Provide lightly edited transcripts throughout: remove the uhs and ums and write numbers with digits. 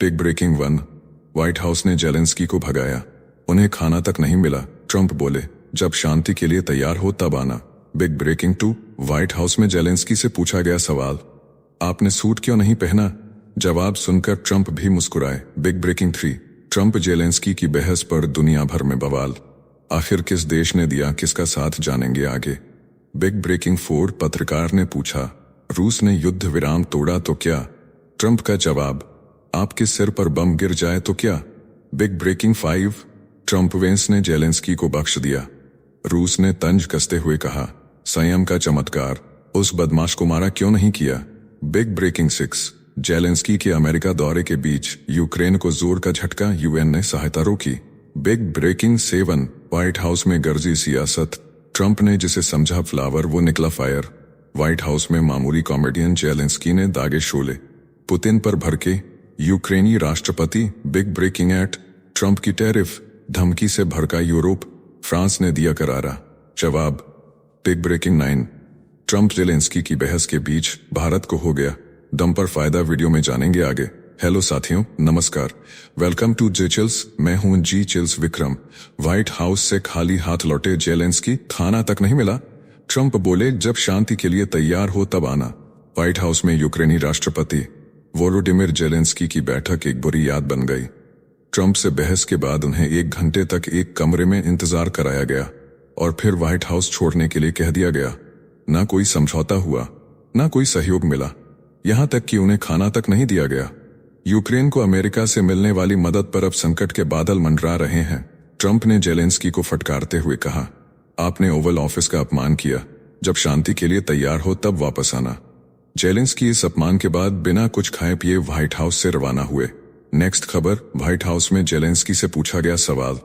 Take breaking 1। White House ने Zelensky को भगाया, उन्हें खाना तक नहीं मिला। ट्रंप बोले, जब शांति के लिए तैयार हो तब आना। Big breaking 2। व्हाइट हाउस में जेलेंस्की से पूछा गया सवाल, आपने सूट क्यों नहीं पहना? जवाब सुनकर ट्रंप भी मुस्कुराए। Big breaking 3। ट्रंप जेलेंस्की की बहस पर दुनिया भर में बवाल, आखिर किस देश ने दिया किसका साथ, जानेंगे आगे। Big breaking 4। पत्रकार ने पूछा, रूस ने युद्ध विराम तोड़ा तो क्या? ट्रंप का जवाब, आपके सिर पर बम गिर जाए तो क्या? Big breaking 5। ट्रंप वेंस ने जेलेंस्की को बख्श दिया, रूस ने तंज कसते हुए कहा, संयम का चमत्कार, उस बदमाश को मारा क्यों नहीं किया? Big breaking 6। जेलेंस्की के अमेरिका दौरे के बीच यूक्रेन को जोर का झटका, यूएन ने सहायता रोकी। Big breaking 7। व्हाइट हाउस में गरजी सियासत, ट्रंप ने जिसे समझा फ्लावर वो निकला फायर। व्हाइट हाउस में मामूली कॉमेडियन जेलेंस्की ने दागे शोले, पुतिन पर भड़के यूक्रेनी राष्ट्रपति। Big breaking 8। ट्रंप की टैरिफ धमकी से भड़का यूरोप, फ्रांस ने दिया करारा जवाब। Big breaking 9। ट्रंप जेलेंस्की की बहस के बीच भारत को हो गया दम पर फायदा, वीडियो में जानेंगे आगे। हेलो साथियों, नमस्कार, वेलकम टू जे चिल्स, मैं हूं जी चिल्स विक्रम। व्हाइट हाउस से खाली हाथ लौटे जेलेंस्की, खाना तक नहीं मिला। ट्रंप बोले, जब शांति के लिए तैयार हो तब आना। व्हाइट हाउस में यूक्रेनी राष्ट्रपति वोलोडिमिर जेलेंस्की की बैठक एक बुरी याद बन गई। ट्रंप से बहस के बाद उन्हें 1 घंटे तक एक कमरे में इंतजार कराया गया और फिर व्हाइट हाउस छोड़ने के लिए कह दिया गया। ना कोई समझौता हुआ, ना कोई सहयोग मिला, यहां तक कि उन्हें खाना तक नहीं दिया गया। यूक्रेन को अमेरिका से मिलने वाली मदद पर अब संकट के बादल मंडरा रहे हैं। ट्रंप ने जेलेंस्की को फटकारते हुए कहा, आपने ओवल ऑफिस का अपमान किया, जब शांति के लिए तैयार हो तब वापस आना। जेलेंस्की इस अपमान के बाद बिना कुछ खाए पिए व्हाइट हाउस से रवाना हुए। नेक्स्ट खबर, व्हाइट हाउस में जेलेंस्की से पूछा गया सवाल,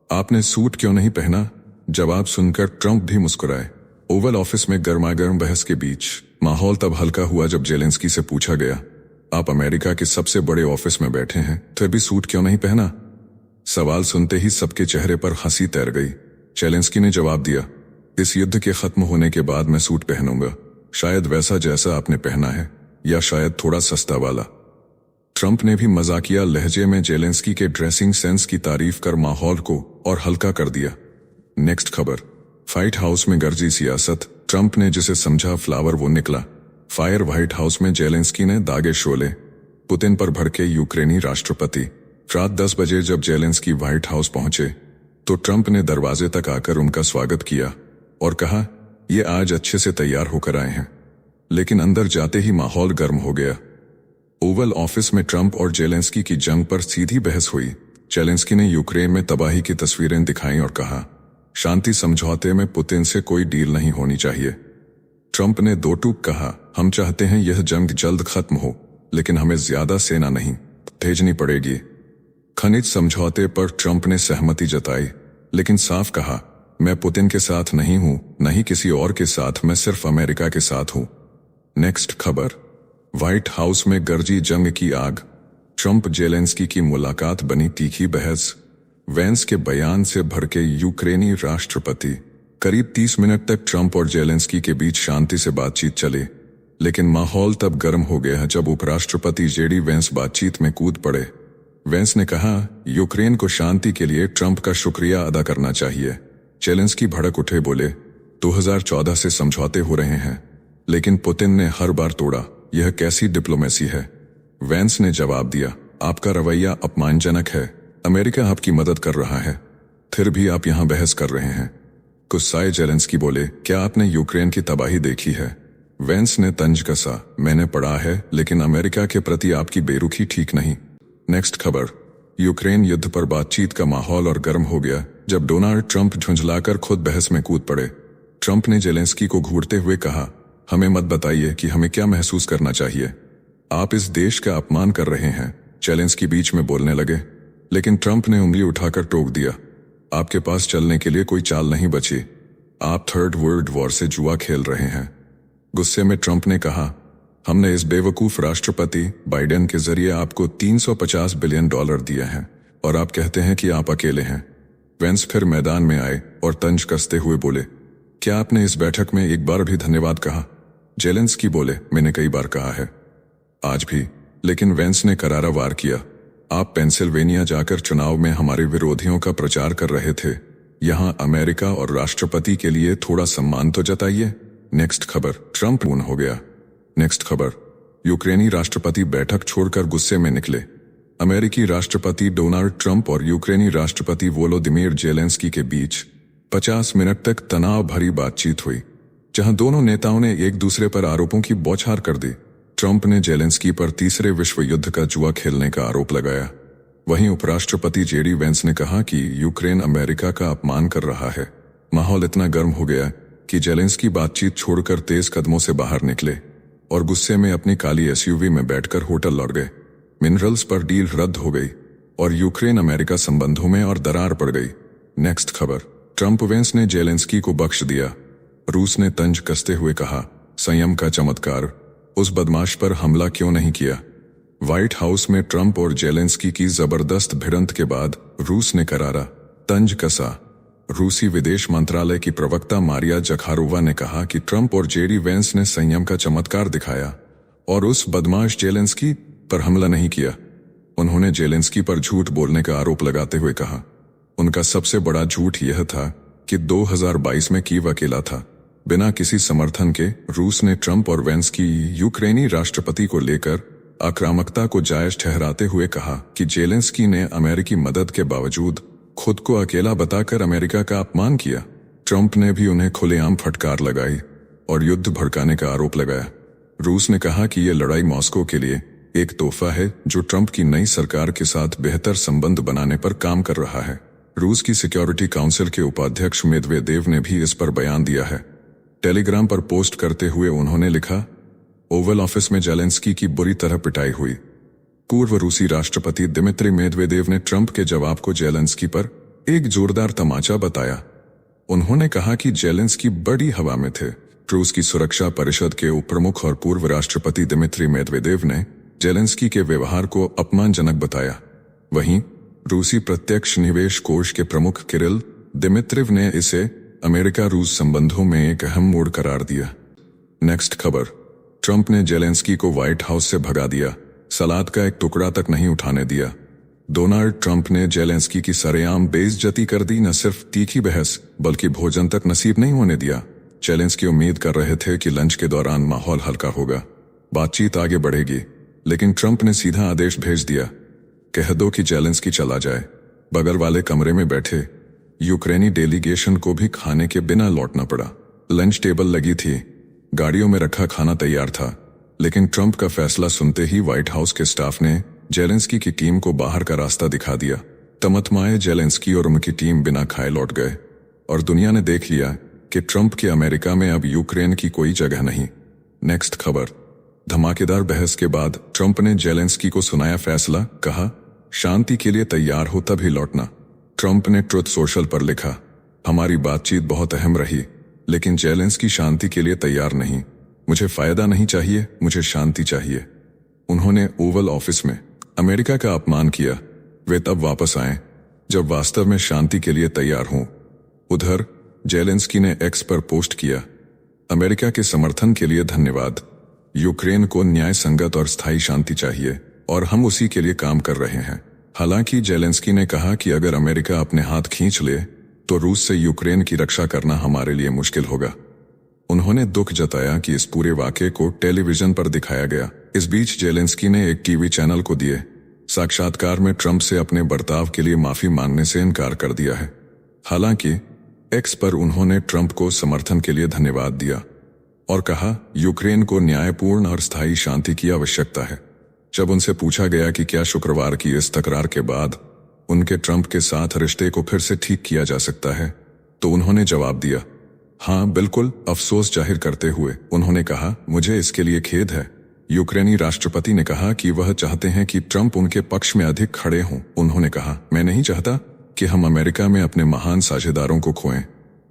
आपने सूट क्यों नहीं पहना? जवाब सुनकर ट्रंप भी मुस्कुराए। ओवल ऑफिस में गर्मागर्म बहस के बीच माहौल तब हल्का हुआ जब जेलेंस्की से पूछा गया, आप अमेरिका के सबसे बड़े ऑफिस में बैठे हैं, फिर भी सूट क्यों नहीं पहना? सवाल सुनते ही सबके चेहरे पर हंसी तैर गई। जेलेंस्की ने जवाब दिया, इस युद्ध के खत्म होने के बाद मैं सूट पहनूंगा, शायद वैसा जैसा आपने पहना है, या शायद थोड़ा सस्ता वाला। ट्रंप ने भी मजाकिया लहजे में जेलेंस्की के ड्रेसिंग सेंस की तारीफ कर माहौल को और हल्का कर दिया। नेक्स्ट खबर, व्हाइट हाउस में गरजी सियासत, ट्रंप ने जिसे समझा फ्लावर वो निकला फायर। व्हाइट हाउस में जेलेंस्की ने दागे शोले, पुतिन पर भड़के यूक्रेनी राष्ट्रपति। रात 10 बजे जब जेलेंस्की व्हाइट हाउस पहुंचे तो ट्रंप ने दरवाजे तक आकर उनका स्वागत किया और कहा, ये आज अच्छे से तैयार होकर आए हैं। लेकिन अंदर जाते ही माहौल गर्म हो गया। ओवल ऑफिस में ट्रंप और जेलेंस्की की जंग पर सीधी बहस हुई। जेलेंस्की ने यूक्रेन में तबाही की तस्वीरें दिखाई और कहा, शांति समझौते में पुतिन से कोई डील नहीं होनी चाहिए। ट्रंप ने दो टूक कहा, हम चाहते हैं यह जंग जल्द खत्म हो, लेकिन हमें ज्यादा सेना नहीं भेजनी पड़ेगी। खनिज समझौते पर ट्रंप ने सहमति जताई, लेकिन साफ कहा, मैं पुतिन के साथ नहीं हूं, न ही किसी और के साथ, मैं सिर्फ अमेरिका के साथ हूं। नेक्स्ट खबर, व्हाइट हाउस में गरजी जंग की आग, ट्रंप जेलेंस्की की मुलाकात बनी तीखी बहस। वेंस के बयान से भड़के यूक्रेनी राष्ट्रपति। करीब 30 मिनट तक ट्रंप और जेलेंस्की के बीच शांति से बातचीत चली, लेकिन माहौल तब गर्म हो गया जब उपराष्ट्रपति जेडी वेंस बातचीत में कूद पड़े। वेंस ने कहा, यूक्रेन को शांति के लिए ट्रंप का शुक्रिया अदा करना चाहिए। जेलेंस्की भड़क उठे, बोले, 2014 से समझौते हो रहे हैं, लेकिन पुतिन ने हर बार तोड़ा, यह कैसी डिप्लोमेसी है? वेंस ने जवाब दिया, आपका रवैया अपमानजनक है, अमेरिका आपकी मदद कर रहा है, फिर भी आप यहां बहस कर रहे हैं। गुस्साए जेलेंस्की बोले, क्या आपने यूक्रेन की तबाही देखी है? वेंस ने तंज कसा, मैंने पढ़ा है, लेकिन अमेरिका के प्रति आपकी बेरुखी ठीक नहीं। नेक्स्ट खबर, यूक्रेन युद्ध पर बातचीत का माहौल और गर्म हो गया जब डोनाल्ड ट्रंप झुंझलाकर खुद बहस में कूद पड़े। ट्रंप ने जेलेंस्की को घूरते हुए कहा, हमें मत बताइए कि हमें क्या महसूस करना चाहिए, आप इस देश का अपमान कर रहे हैं। जेलेंस्की बीच में बोलने लगे, लेकिन ट्रंप ने उंगली उठाकर टोक दिया, आपके पास चलने के लिए कोई चाल नहीं बची, आप थर्ड वर्ल्ड वॉर से जुआ खेल रहे हैं। गुस्से में ट्रंप ने कहा, हमने इस बेवकूफ राष्ट्रपति बाइडेन के जरिए आपको $350 बिलियन दिए हैं और आप कहते हैं कि आप अकेले हैं। वेंस फिर मैदान में आए और तंज कसते हुए बोले, क्या आपने इस बैठक में एक बार भी धन्यवाद कहा? जेलेंस्की बोले, मैंने कई बार कहा है, आज भी। लेकिन वेंस ने करारा वार किया। आप पेंसिल्वेनिया जाकर चुनाव में हमारे विरोधियों का प्रचार कर रहे थे, यहाँ अमेरिका और राष्ट्रपति के लिए थोड़ा सम्मान तो जताइए। नेक्स्ट खबर, ट्रंप ऊन हो गया। नेक्स्ट खबर, यूक्रेनी राष्ट्रपति बैठक छोड़कर गुस्से में निकले। अमेरिकी राष्ट्रपति डोनाल्ड ट्रंप और यूक्रेनी राष्ट्रपति वोलोदिमीर जेलेंस्की के बीच 50 मिनट तक तनाव भरी बातचीत हुई, जहां दोनों नेताओं ने एक दूसरे पर आरोपों की बौछार कर दी। ट्रंप ने जेलेंस्की पर तीसरे विश्व युद्ध का जुआ खेलने का आरोप लगाया। वहीं उपराष्ट्रपति जेडी वेंस ने कहा कि यूक्रेन अमेरिका का अपमान कर रहा है। माहौल इतना गर्म हो गया कि जेलेंस्की बातचीत छोड़कर तेज कदमों से बाहर निकले और गुस्से में अपनी काली एसयूवी में बैठकर होटल लौट गए। मिनरल्स पर डील रद्द हो गई और यूक्रेन अमेरिका संबंधों में और दरार पड़ गई। नेक्स्ट खबर, ट्रंप वेंस ने जेलेंस्की को बख्श दिया। रूस ने तंज कसते हुए कहा, संयम का चमत्कार, उस बदमाश पर हमला क्यों नहीं किया। व्हाइट हाउस में ट्रंप और जेलेंस्की की जबरदस्त भिड़ंत के बाद रूस ने करारा तंज कसा। रूसी विदेश मंत्रालय की प्रवक्ता मारिया जखारोवा ने कहा कि ट्रंप और जेडी वेंस ने संयम का चमत्कार दिखाया और उस बदमाश जेलेंस्की पर हमला नहीं किया। उन्होंने जेलेंस्की पर झूठ बोलने का आरोप लगाते हुए कहा, उनका सबसे बड़ा झूठ यह था कि 2022 में कीव अकेला था। बिना किसी समर्थन के रूस ने ट्रंप और वेंस की यूक्रेनी राष्ट्रपति को लेकर आक्रामकता को जायज ठहराते हुए कहा कि जेलेंस्की ने अमेरिकी मदद के बावजूद खुद को अकेला बताकर अमेरिका का अपमान किया। ट्रंप ने भी उन्हें खुलेआम फटकार लगाई और युद्ध भड़काने का आरोप लगाया। रूस ने कहा कि यह लड़ाई मॉस्को के लिए एक तोहफा है जो ट्रंप की नई सरकार के साथ बेहतर संबंध बनाने पर काम कर रहा है। रूस की सिक्योरिटी काउंसिल के उपाध्यक्ष मेदवेदेव ने भी इस पर बयान दिया है। टेलीग्राम पर पोस्ट करते हुए उन्होंने लिखा, ओवल ऑफिस में जेलेंस्की की बुरी तरह पिटाई हुई। पूर्व रूसी राष्ट्रपति दिमित्री मेदवेदेव ने ट्रंप के जवाब को जेलेंस्की पर एक जोरदार तमाचा बताया। उन्होंने कहा कि जेलेंस्की बड़ी हवा में थे। रूस की सुरक्षा परिषद के उप प्रमुख और पूर्व राष्ट्रपति दिमित्री मेदवेदेव ने जेलेंस्की के व्यवहार को अपमानजनक बताया। वहीं रूसी प्रत्यक्ष निवेश कोष के प्रमुख किरिल दिमित्रिव ने इसे अमेरिका रूस संबंधों में एक अहम मोड़ करार दिया। नेक्स्ट खबर, ट्रंप ने जेलेंस्की को व्हाइट हाउस से भगा दिया, सलाद का एक टुकड़ा तक नहीं उठाने दिया। डोनाल्ड ट्रंप ने जेलेंस्की की सरेआम बेइज्जती कर दी। न सिर्फ तीखी बहस बल्कि भोजन तक नसीब नहीं होने दिया। जेलेंस्की उम्मीद कर रहे थे कि लंच के दौरान माहौल हल्का होगा, बातचीत आगे बढ़ेगी, लेकिन ट्रंप ने सीधा आदेश भेज दिया, कह दो कि जेलेंस्की चला जाए। बगल वाले कमरे में बैठे यूक्रेनी डेलीगेशन को भी खाने के बिना लौटना पड़ा। लंच टेबल लगी थी, गाड़ियों में रखा खाना तैयार था, लेकिन ट्रंप का फैसला सुनते ही व्हाइट हाउस के स्टाफ ने जेलेंस्की की टीम को बाहर का रास्ता दिखा दिया। तमतमाए जेलेंस्की और उनकी टीम बिना खाए लौट गए और दुनिया ने देख लिया कि ट्रंप के अमेरिका में अब यूक्रेन की कोई जगह नहीं। नेक्स्ट खबर, धमाकेदार बहस के बाद ट्रंप ने जेलेंस्की को सुनाया फैसला, कहा शांति के लिए तैयार हो तभी लौटना। ट्रंप ने ट्रुथ सोशल पर लिखा, हमारी बातचीत बहुत अहम रही, लेकिन जेलेंस्की शांति के लिए तैयार नहीं। मुझे फायदा नहीं चाहिए, मुझे शांति चाहिए। उन्होंने ओवल ऑफिस में अमेरिका का अपमान किया। वे तब वापस आए जब वास्तव में शांति के लिए तैयार हों। उधर जेलेंस्की ने एक्स पर पोस्ट किया, अमेरिका के समर्थन के लिए धन्यवाद। यूक्रेन को न्याय संगत और स्थायी शांति चाहिए और हम उसी के लिए काम कर रहे हैं। हालांकि जेलेंस्की ने कहा कि अगर अमेरिका अपने हाथ खींच ले तो रूस से यूक्रेन की रक्षा करना हमारे लिए मुश्किल होगा। उन्होंने दुख जताया कि इस पूरे वाकये को टेलीविजन पर दिखाया गया। इस बीच जेलेंस्की ने एक टीवी चैनल को दिए साक्षात्कार में ट्रंप से अपने बर्ताव के लिए माफी मांगने से इनकार कर दिया है। हालांकि एक्स पर उन्होंने ट्रंप को समर्थन के लिए धन्यवाद दिया और कहा यूक्रेन को न्यायपूर्ण और स्थायी शांति की आवश्यकता है। जब उनसे पूछा गया कि क्या शुक्रवार की इस तकरार के बाद उनके ट्रंप के साथ रिश्ते को फिर से ठीक किया जा सकता है, तो उन्होंने जवाब दिया, हाँ बिल्कुल। अफसोस जाहिर करते हुए उन्होंने कहा, मुझे इसके लिए खेद है। यूक्रेनी राष्ट्रपति ने कहा कि वह चाहते हैं कि ट्रंप उनके पक्ष में अधिक खड़े हों। उन्होंने कहा, मैं नहीं चाहता कि हम अमेरिका में अपने महान साझेदारों को खोएं।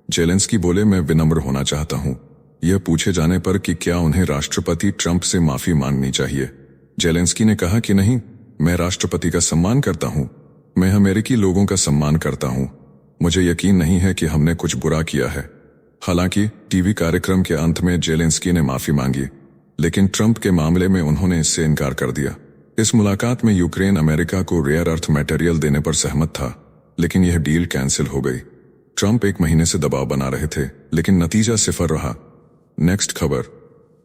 जेलेंस्की बोले, मैं विनम्र होना चाहता हूं। यह पूछे जाने पर कि क्या उन्हें राष्ट्रपति ट्रंप से माफी मांगनी चाहिए, जेलेंस्की ने कहा कि नहीं, मैं राष्ट्रपति का सम्मान करता हूं, मैं अमेरिकी लोगों का सम्मान करता हूं। मुझे यकीन नहीं है कि हमने कुछ बुरा किया है। हालांकि टीवी कार्यक्रम के अंत में जेलेंस्की ने माफी मांगी, लेकिन ट्रंप के मामले में उन्होंने इससे इनकार कर दिया। इस मुलाकात में यूक्रेन अमेरिका को रेयर अर्थ मटेरियल देने पर सहमत था, लेकिन यह डील कैंसिल हो गई। ट्रंप 1 महीने से दबाव बना रहे थे, लेकिन नतीजा सिफर रहा। नेक्स्ट खबर,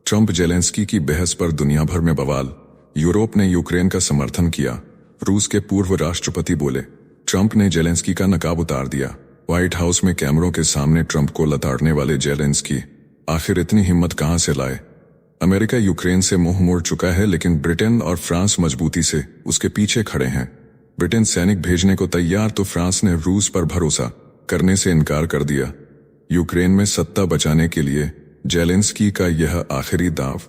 ट्रंप जेलेंस्की की बहस पर दुनिया भर में बवाल। यूरोप ने यूक्रेन का समर्थन किया। रूस के पूर्व राष्ट्रपति बोले। ट्रंप ने जेलेंस्की का नकाब उतार दिया। व्हाइट हाउस में कैमरों के सामने ट्रंप को लताड़ने वाले जेलेंस्की आखिर इतनी हिम्मत कहां से लाए? अमेरिका यूक्रेन से मुंह मोड़ चुका है, लेकिन ब्रिटेन और फ्रांस मजबूती से उसके पीछे खड़े हैं। ब्रिटेन सैनिक भेजने को तैयार तो फ्रांस ने रूस पर भरोसा करने से इनकार कर दिया। यूक्रेन में सत्ता बचाने के लिए जेलेंस्की का यह आखिरी दांव।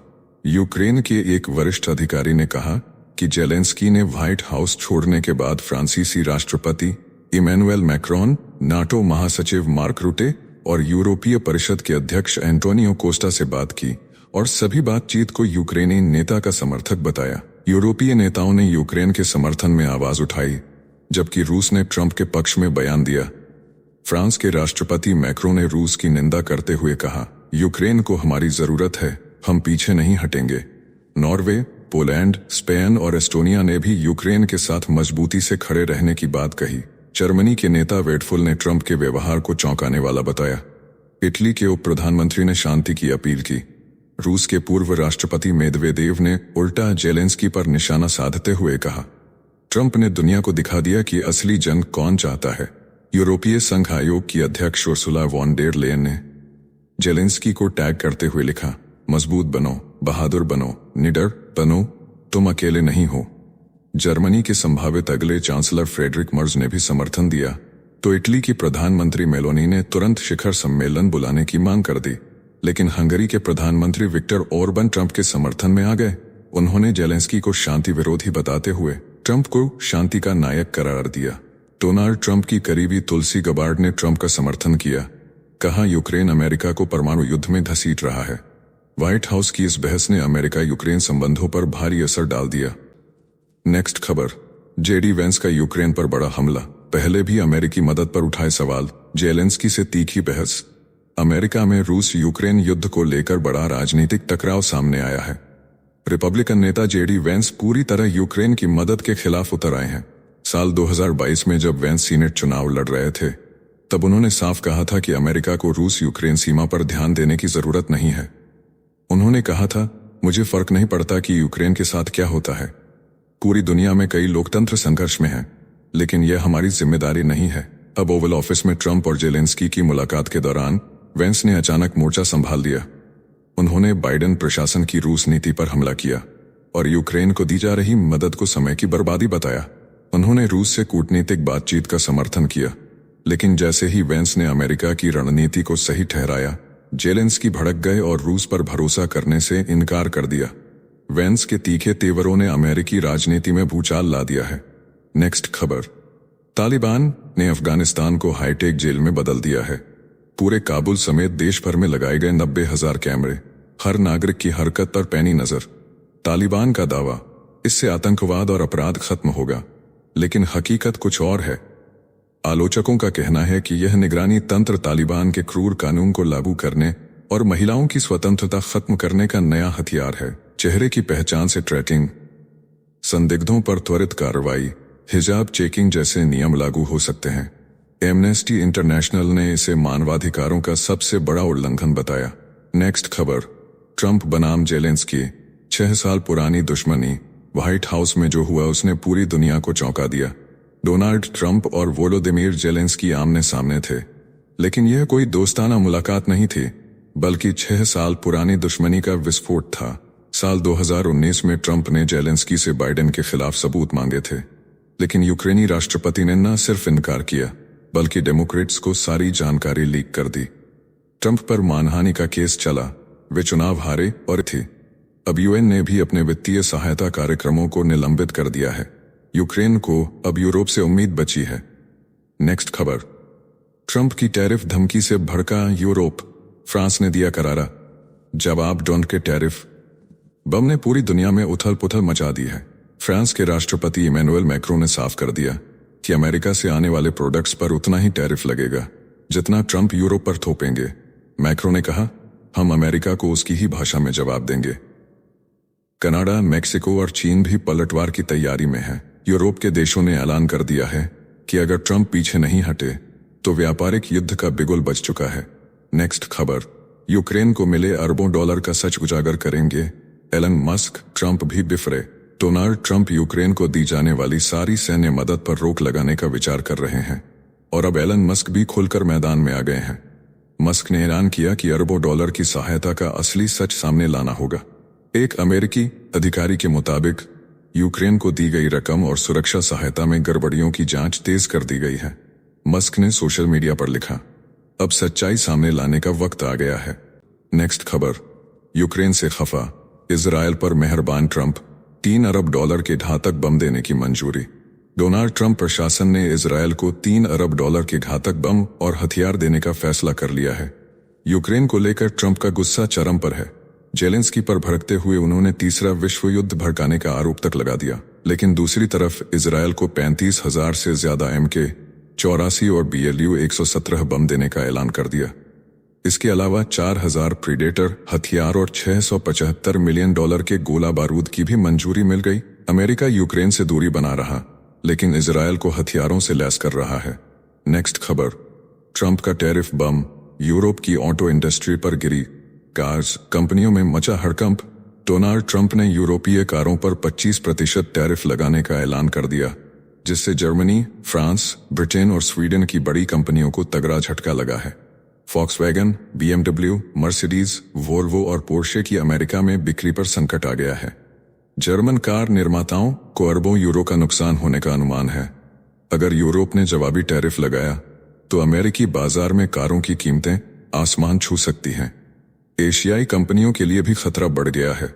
यूक्रेन के एक वरिष्ठ अधिकारी ने कहा कि जेलेंस्की ने व्हाइट हाउस छोड़ने के बाद फ्रांसीसी राष्ट्रपति इमैनुएल मैक्रोन, नाटो महासचिव मार्क रुटे और यूरोपीय परिषद के अध्यक्ष एंटोनियो कोस्टा से बात की और सभी बातचीत को यूक्रेनी नेता का समर्थक बताया। यूरोपीय नेताओं ने यूक्रेन के समर्थन में आवाज उठाई, जबकि रूस ने ट्रंप के पक्ष में बयान दिया। फ्रांस के राष्ट्रपति मैक्रोन ने रूस की निंदा करते हुए कहा, यूक्रेन को हमारी जरूरत है, हम पीछे नहीं हटेंगे। नॉर्वे, पोलैंड, स्पेन और एस्टोनिया ने भी यूक्रेन के साथ मजबूती से खड़े रहने की बात कही। जर्मनी के नेता वेटफुल ने ट्रंप के व्यवहार को चौंकाने वाला बताया। इटली के उप प्रधानमंत्री ने शांति की अपील की। रूस के पूर्व राष्ट्रपति मेदवेदेव ने उल्टा जेलेंस्की पर निशाना साधते हुए कहा, ट्रंप ने दुनिया को दिखा दिया कि असली जंग कौन चाहता है। यूरोपीय संघ आयोग की अध्यक्ष उर्सुला वॉन डेर लेयन ने जेलेंस्की को टैग करते हुए लिखा, मजबूत बनो, बहादुर बनो, निडर बनो, तुम अकेले नहीं हो। जर्मनी के संभावित अगले चांसलर फ्रेडरिक मर्ज ने भी समर्थन दिया, तो इटली की प्रधानमंत्री मेलोनी ने तुरंत शिखर सम्मेलन बुलाने की मांग कर दी। लेकिन हंगरी के प्रधानमंत्री विक्टर ओरबन ट्रंप के समर्थन में आ गए। उन्होंने जेलेंस्की को शांति विरोधी बताते हुए ट्रंप को शांति का नायक करार दिया। डोनाल्ड ट्रंप की करीबी तुलसी गबार्ड ने ट्रंप का समर्थन किया, कहा यूक्रेन अमेरिका को परमाणु युद्ध में घसीट रहा है। व्हाइट हाउस की इस बहस ने अमेरिका यूक्रेन संबंधों पर भारी असर डाल दिया। नेक्स्ट खबर, जेडी वेंस का यूक्रेन पर बड़ा हमला। पहले भी अमेरिकी मदद पर उठाए सवाल, जेलेंस्की से तीखी बहस। अमेरिका में रूस यूक्रेन युद्ध को लेकर बड़ा राजनीतिक टकराव सामने आया है। रिपब्लिकन नेता जेडी वेंस पूरी तरह यूक्रेन की मदद के खिलाफ उतर आए हैं। साल 2022 में जब वेंस सीनेट चुनाव लड़ रहे थे, तब उन्होंने साफ कहा था कि अमेरिका को रूस यूक्रेन सीमा पर ध्यान देने की जरूरत नहीं है। उन्होंने कहा था, मुझे फर्क नहीं पड़ता कि यूक्रेन के साथ क्या होता है। पूरी दुनिया में कई लोकतंत्र संघर्ष में हैं, लेकिन यह हमारी जिम्मेदारी नहीं है। अब ओवल ऑफिस में ट्रंप और जेलेंस्की की मुलाकात के दौरान वेंस ने अचानक मोर्चा संभाल लिया। उन्होंने बाइडेन प्रशासन की रूस नीति पर हमला किया और यूक्रेन को दी जा रही मदद को समय की बर्बादी बताया। उन्होंने रूस से कूटनीतिक बातचीत का समर्थन किया, लेकिन जैसे ही वेंस ने अमेरिका की रणनीति को सही ठहराया, जेलेंस्की भड़क गए और रूस पर भरोसा करने से इनकार कर दिया। वेंस के तीखे तेवरों ने अमेरिकी राजनीति में भूचाल ला दिया है। नेक्स्ट खबर, तालिबान ने अफगानिस्तान को हाईटेक जेल में बदल दिया है। पूरे काबुल समेत देश भर में लगाए गए 90,000 कैमरे, हर नागरिक की हरकत पर पैनी नजर। तालिबान का दावा, इससे आतंकवाद और अपराध खत्म होगा, लेकिन हकीकत कुछ और है। आलोचकों का कहना है कि यह निगरानी तंत्र तालिबान के क्रूर कानून को लागू करने और महिलाओं की स्वतंत्रता खत्म करने का नया हथियार है। चेहरे की पहचान से ट्रैकिंग, संदिग्धों पर त्वरित कार्रवाई, हिजाब चेकिंग जैसे नियम लागू हो सकते हैं। एमनेस्टी इंटरनेशनल ने इसे मानवाधिकारों का सबसे बड़ा उल्लंघन बताया। नेक्स्ट खबर, ट्रंप बनाम जेलेंस्की, 6 साल पुरानी दुश्मनी। व्हाइट हाउस में जो हुआ उसने पूरी दुनिया को चौंका दिया। डोनाल्ड ट्रंप और वोलोदिमीर जेलेंस्की आमने सामने थे, लेकिन यह कोई दोस्ताना मुलाकात नहीं थी, बल्कि 6 साल पुरानी दुश्मनी का विस्फोट था। साल 2019 में ट्रंप ने जेलेंस्की से बाइडेन के खिलाफ सबूत मांगे थे, लेकिन यूक्रेनी राष्ट्रपति ने न सिर्फ इनकार किया, बल्कि डेमोक्रेट्स को सारी जानकारी लीक कर दी। ट्रंप पर मानहानि का केस चला, वे चुनाव हारे और थे। अब यूएन ने भी अपने वित्तीय सहायता कार्यक्रमों को निलंबित कर दिया है। यूक्रेन को अब यूरोप से उम्मीद बची है। नेक्स्ट खबर, ट्रंप की टैरिफ धमकी से भड़का यूरोप, फ्रांस ने दिया करारा जवाब। डोनाल्ड के टैरिफ बम ने पूरी दुनिया में उथल पुथल मचा दी है। फ्रांस के राष्ट्रपति इमैनुएल मैक्रोन ने साफ कर दिया कि अमेरिका से आने वाले प्रोडक्ट्स पर उतना ही टैरिफ लगेगा जितना ट्रंप यूरोप पर थोपेंगे। मैक्रोन ने कहा, हम अमेरिका को उसकी ही भाषा में जवाब देंगे। कनाडा, मेक्सिको और चीन भी पलटवार की तैयारी में है। यूरोप के देशों ने ऐलान कर दिया है कि अगर ट्रंप पीछे नहीं हटे तो व्यापारिक युद्ध का बिगुल बज चुका है। नेक्स्ट खबर, यूक्रेन को मिले अरबों डॉलर का सच उजागर करेंगे एलन मस्क, ट्रंप भी बिफरे। डोनाल्ड ट्रंप यूक्रेन को दी जाने वाली सारी सैन्य मदद पर रोक लगाने का विचार कर रहे हैं और अब एलन मस्क भी खुलकर मैदान में आ गए हैं। मस्क ने ऐलान किया कि अरबों डॉलर की सहायता का असली सच सामने लाना होगा। एक अमेरिकी अधिकारी के मुताबिक यूक्रेन को दी गई रकम और सुरक्षा सहायता में गड़बड़ियों की जांच तेज कर दी गई है। मस्क ने सोशल मीडिया पर लिखा, अब सच्चाई सामने लाने का वक्त आ गया है। नेक्स्ट खबर, यूक्रेन से खफा इजरायल पर मेहरबान ट्रंप, 3 अरब डॉलर के घातक बम देने की मंजूरी। डोनाल्ड ट्रंप प्रशासन ने इजरायल को 3 अरब डॉलर के घातक बम और हथियार देने का फैसला कर लिया है। यूक्रेन को लेकर ट्रंप का गुस्सा चरम पर है। जेलेंस्की पर भड़कते हुए उन्होंने तीसरा विश्व युद्ध भड़काने का आरोप तक लगा दिया, लेकिन दूसरी तरफ इजरायल को 35,000 से ज्यादा MK-84 और BLU-117 बम देने का ऐलान कर दिया। इसके अलावा 4,000 प्रीडेटर हथियार और $675 मिलियन के गोला बारूद की भी मंजूरी मिल गई। अमेरिका यूक्रेन से दूरी बना रहा, लेकिन इजरायल को हथियारों से लैस कर रहा है। नेक्स्ट खबर, ट्रंप का टैरिफ बम यूरोप की ऑटो इंडस्ट्री पर गिरी। कार्स कंपनियों में मचा हड़कंप। डोनाल्ड ट्रंप ने यूरोपीय कारों पर 25% टैरिफ लगाने का ऐलान कर दिया, जिससे जर्मनी, फ्रांस, ब्रिटेन और स्वीडन की बड़ी कंपनियों को तगड़ा झटका लगा है। फॉक्सवैगन, BMW, मर्सिडीज, वोल्वो और पोर्शे की अमेरिका में बिक्री पर संकट आ गया है। जर्मन कार निर्माताओं को अरबों यूरो का नुकसान होने का अनुमान है। अगर यूरोप ने जवाबी टैरिफ लगाया तो अमेरिकी बाजार में कारों की कीमतें आसमान छू सकती हैं। एशियाई कंपनियों के लिए भी खतरा बढ़ गया है।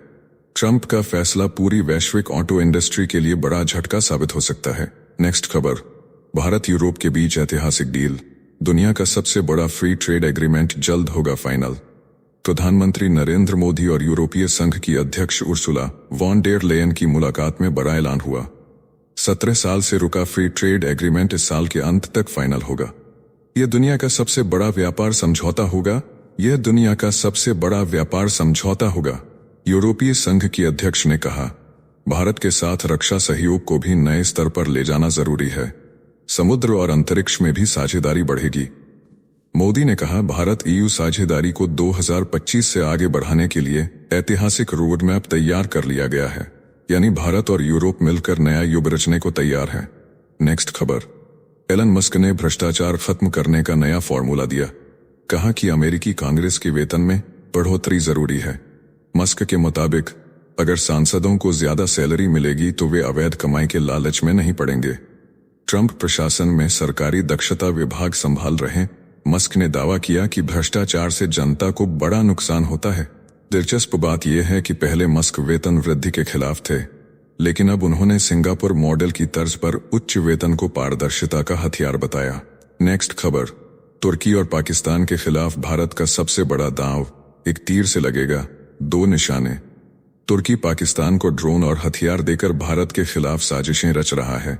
ट्रंप का फैसला पूरी वैश्विक ऑटो इंडस्ट्री के लिए बड़ा झटका साबित हो सकता है। नेक्स्ट खबर, भारत यूरोप के बीच ऐतिहासिक डील, दुनिया का सबसे बड़ा फ्री ट्रेड एग्रीमेंट जल्द होगा फाइनल। प्रधानमंत्री नरेंद्र मोदी और यूरोपीय संघ की अध्यक्ष उर्सुला वॉन डेर लेयन की मुलाकात में बड़ा ऐलान हुआ। 17 साल से रुका फ्री ट्रेड एग्रीमेंट इस साल के अंत तक फाइनल होगा। यह दुनिया का सबसे बड़ा व्यापार समझौता होगा। यह दुनिया का सबसे बड़ा व्यापार समझौता होगा। यूरोपीय संघ की अध्यक्ष ने कहा, भारत के साथ रक्षा सहयोग को भी नए स्तर पर ले जाना जरूरी है। समुद्र और अंतरिक्ष में भी साझेदारी बढ़ेगी। मोदी ने कहा, भारत EU साझेदारी को 2025 से आगे बढ़ाने के लिए ऐतिहासिक रोड मैप तैयार कर लिया गया है, यानी भारत और यूरोप मिलकर नया युग रचने को तैयार है। नेक्स्ट खबर, एलन मस्क ने भ्रष्टाचार खत्म करने का नया फॉर्मूला दिया। कहा कि अमेरिकी कांग्रेस के वेतन में बढ़ोतरी जरूरी है। मस्क के मुताबिक अगर सांसदों को ज्यादा सैलरी मिलेगी तो वे अवैध कमाई के लालच में नहीं पड़ेंगे। ट्रंप प्रशासन में सरकारी दक्षता विभाग संभाल रहे मस्क ने दावा किया कि भ्रष्टाचार से जनता को बड़ा नुकसान होता है। दिलचस्प बात यह है कि पहले मस्क वेतन वृद्धि के खिलाफ थे, लेकिन अब उन्होंने सिंगापुर मॉडल की तर्ज पर उच्च वेतन को पारदर्शिता का हथियार बताया। नेक्स्ट खबर, तुर्की और पाकिस्तान के खिलाफ भारत का सबसे बड़ा दांव एक तीर से लगेगा, 2 निशाने। तुर्की पाकिस्तान को ड्रोन और हथियार देकर भारत के खिलाफ साजिशें रच रहा है,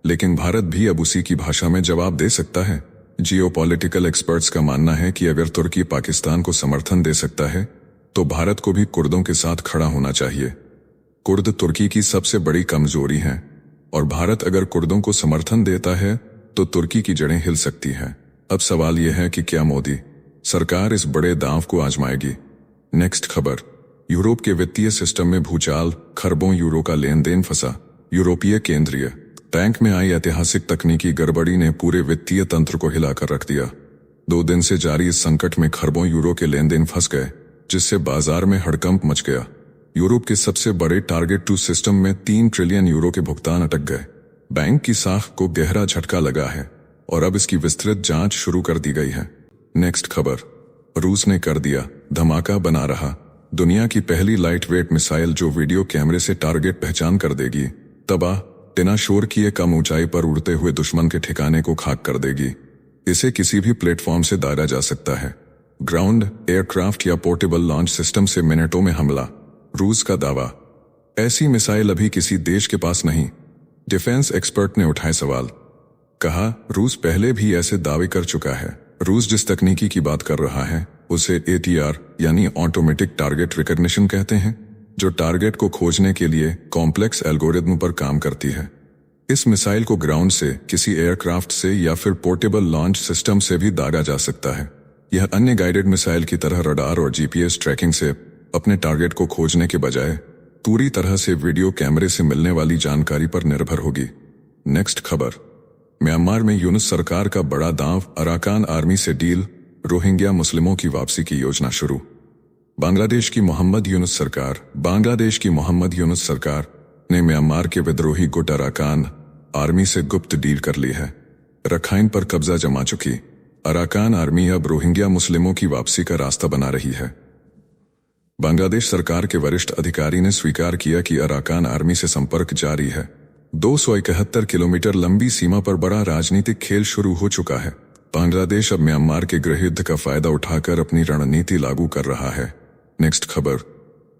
लेकिन भारत भी अब उसी की भाषा में जवाब दे सकता है। जियोपॉलिटिकल एक्सपर्ट्स का मानना है कि अगर तुर्की पाकिस्तान को समर्थन दे सकता है तो भारत को भी कुर्दों के साथ खड़ा होना चाहिए। कुर्द तुर्की की सबसे बड़ी कमजोरी हैं और भारत अगर कुर्दों को समर्थन देता है तो तुर्की की जड़ें हिल सकती हैं। अब सवाल यह है कि क्या मोदी सरकार इस बड़े दांव को आजमाएगी। नेक्स्ट खबर, यूरोप के वित्तीय सिस्टम में भूचाल, खरबों यूरो का लेन देन फंसा। यूरोपीय केंद्रीय बैंक में आई ऐतिहासिक तकनीकी गड़बड़ी ने पूरे वित्तीय तंत्र को हिलाकर रख दिया। 2 दिन से जारी इस संकट में खरबों यूरो के लेन देन फंस गए, जिससे बाजार में हड़कंप मच गया। यूरोप के सबसे बड़े टारगेट 2 सिस्टम में 3 ट्रिलियन यूरो के भुगतान अटक गए। बैंक की साख को गहरा झटका लगा है और अब इसकी विस्तृत जांच शुरू कर दी गई है। नेक्स्ट खबर, रूस ने कर दिया धमाका बना रहा दुनिया की पहली लाइट वेट मिसाइल जो वीडियो कैमरे से टारगेट पहचान कर देगी। तबाह टिना शोर किए कम ऊंचाई पर उड़ते हुए दुश्मन के ठिकाने को खाक कर देगी। इसे किसी भी प्लेटफॉर्म से दागा जा सकता है। ग्राउंड, एयरक्राफ्ट या पोर्टेबल लॉन्च सिस्टम से मिनटों में हमला, रूस का दावा। ऐसी मिसाइल अभी किसी देश के पास नहीं। डिफेंस एक्सपर्ट ने उठाए सवाल, कहा रूस पहले भी ऐसे दावे कर चुका है। रूस जिस तकनीकी की बात कर रहा है उसे ATR यानी ऑटोमेटिक टारगेट रिकॉग्निशन कहते हैं। जो टारगेट को खोजने के लिए कॉम्प्लेक्स एल्गोरिथम पर काम करती है। इस मिसाइल को ग्राउंड से, किसी एयरक्राफ्ट से या फिर पोर्टेबल लॉन्च सिस्टम से भी दागा जा सकता है। यह अन्य गाइडेड मिसाइल की तरह रडार और जीपीएस ट्रैकिंग से अपने टारगेट को खोजने के बजाय पूरी तरह से वीडियो कैमरे से मिलने वाली जानकारी पर निर्भर होगी। नेक्स्ट खबर, म्यांमार में यूनुस सरकार का बड़ा दांव, अराकान आर्मी से डील, रोहिंग्या मुस्लिमों की वापसी की योजना शुरू। बांग्लादेश की मोहम्मद यूनुस सरकार ने म्यांमार के विद्रोही गुट अराकान आर्मी से गुप्त डील कर ली है। रखाइन पर कब्जा जमा चुकी अराकान आर्मी अब रोहिंग्या मुस्लिमों की वापसी का रास्ता बना रही है। बांग्लादेश सरकार के वरिष्ठ अधिकारी ने स्वीकार किया कि अराकान आर्मी से संपर्क जारी है। 271 किलोमीटर लंबी सीमा पर बड़ा राजनीतिक खेल शुरू हो चुका है। बांग्लादेश अब म्यांमार के गृह युद्ध का फायदा उठाकर अपनी रणनीति लागू कर रहा है। नेक्स्ट खबर,